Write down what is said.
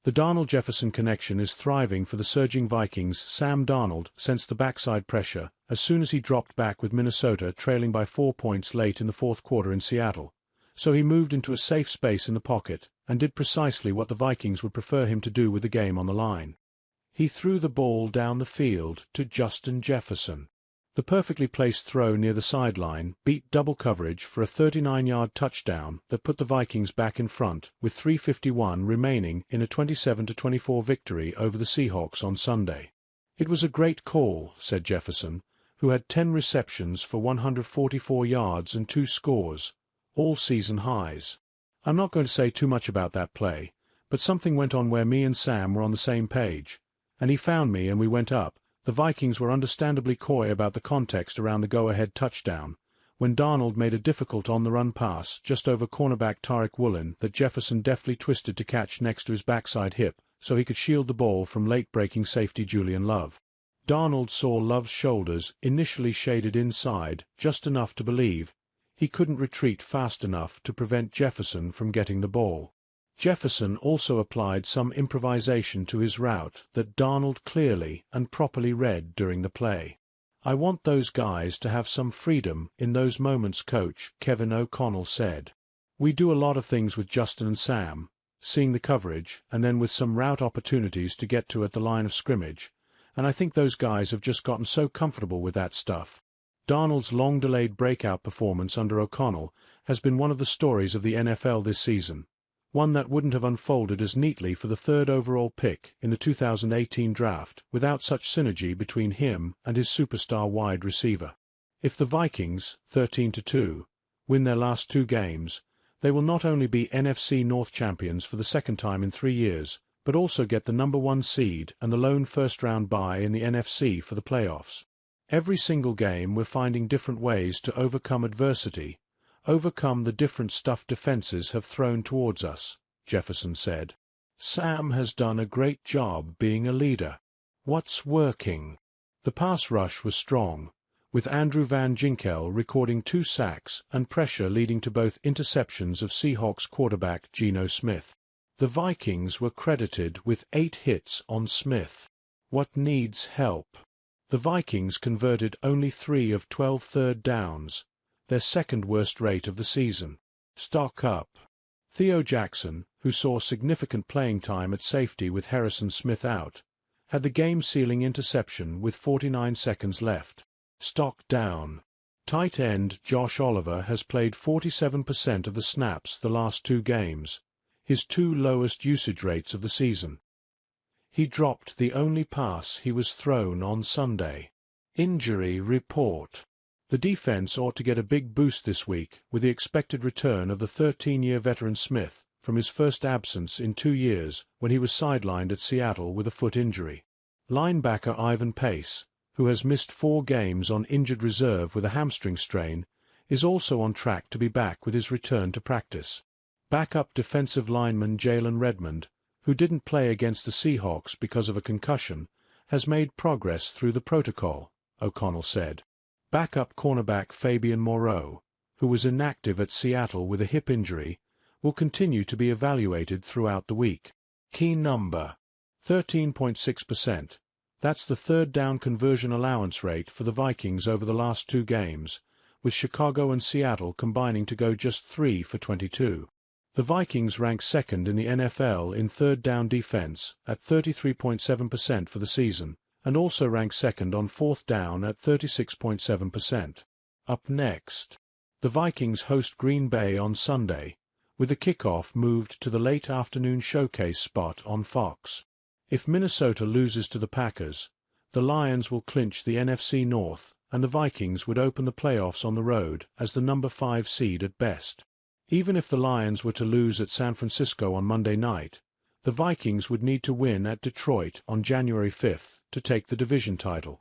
The Darnold-Jefferson connection is thriving for the surging Vikings. Sam Darnold sensed the backside pressure as soon as he dropped back with Minnesota trailing by 4 points late in the fourth quarter in Seattle. So he moved into a safe space in the pocket and did precisely what the Vikings would prefer him to do with the game on the line. He threw the ball down the field to Justin Jefferson. The perfectly placed throw near the sideline beat double coverage for a 39-yard touchdown that put the Vikings back in front with 3:51 remaining in a 27-24 victory over the Seahawks on Sunday. "It was a great call," said Jefferson, who had 10 receptions for 144 yards and 2 scores, all season highs. "I'm not going to say too much about that play, but something went on where me and Sam were on the same page, and he found me and we went up." The Vikings were understandably coy about the context around the go-ahead touchdown, when Darnold made a difficult on-the-run pass just over cornerback Tariq Woolen that Jefferson deftly twisted to catch next to his backside hip so he could shield the ball from late-breaking safety Julian Love. Darnold saw Love's shoulders initially shaded inside just enough to believe he couldn't retreat fast enough to prevent Jefferson from getting the ball. Jefferson also applied some improvisation to his route that Darnold clearly and properly read during the play. "I want those guys to have some freedom in those moments," Coach Kevin O'Connell said. "We do a lot of things with Justin and Sam, seeing the coverage and then with some route opportunities to get to at the line of scrimmage, and I think those guys have just gotten so comfortable with that stuff." Darnold's long-delayed breakout performance under O'Connell has been one of the stories of the NFL this season. One that wouldn't have unfolded as neatly for the 3rd overall pick in the 2018 draft without such synergy between him and his superstar wide receiver. If the Vikings, 13-2, win their last 2 games, they will not only be NFC North champions for the second time in 3 years, but also get the number 1 seed and the lone first-round bye in the NFC for the playoffs. "Every single game we're finding different ways to overcome adversity, overcome the different stuff defenses have thrown towards us," Jefferson said. "Sam has done a great job being a leader." What's working? The pass rush was strong, with Andrew Van Ginkel recording 2 sacks and pressure leading to both interceptions of Seahawks quarterback Geno Smith. The Vikings were credited with 8 hits on Smith. What needs help? The Vikings converted only 3 of 12 third downs, their second worst rate of the season. Stock up. Theo Jackson, who saw significant playing time at safety with Harrison Smith out, had the game-sealing interception with 49 seconds left. Stock down. Tight end Josh Oliver has played 47% of the snaps the last 2 games, his 2 lowest usage rates of the season. He dropped the only pass he was thrown on Sunday. Injury report. The defense ought to get a big boost this week with the expected return of the 13-year veteran Smith from his first absence in 2 years when he was sidelined at Seattle with a foot injury. Linebacker Ivan Pace, who has missed 4 games on injured reserve with a hamstring strain, is also on track to be back with his return to practice. Backup defensive lineman Jalen Redmond, who didn't play against the Seahawks because of a concussion, has made progress through the protocol, O'Connell said. Backup cornerback Fabian Moreau, who was inactive at Seattle with a hip injury, will continue to be evaluated throughout the week. Key number: 13.6%. That's the third down conversion allowance rate for the Vikings over the last 2 games, with Chicago and Seattle combining to go just 3 for 22. The Vikings rank second in the NFL in third down defense at 33.7% for the season, and also rank second on fourth down at 36.7%. Up next, the Vikings host Green Bay on Sunday, with the kickoff moved to the late afternoon showcase spot on Fox. If Minnesota loses to the Packers, the Lions will clinch the NFC North, and the Vikings would open the playoffs on the road as the number 5 seed at best. Even if the Lions were to lose at San Francisco on Monday night, the Vikings would need to win at Detroit on January 5 to take the division title.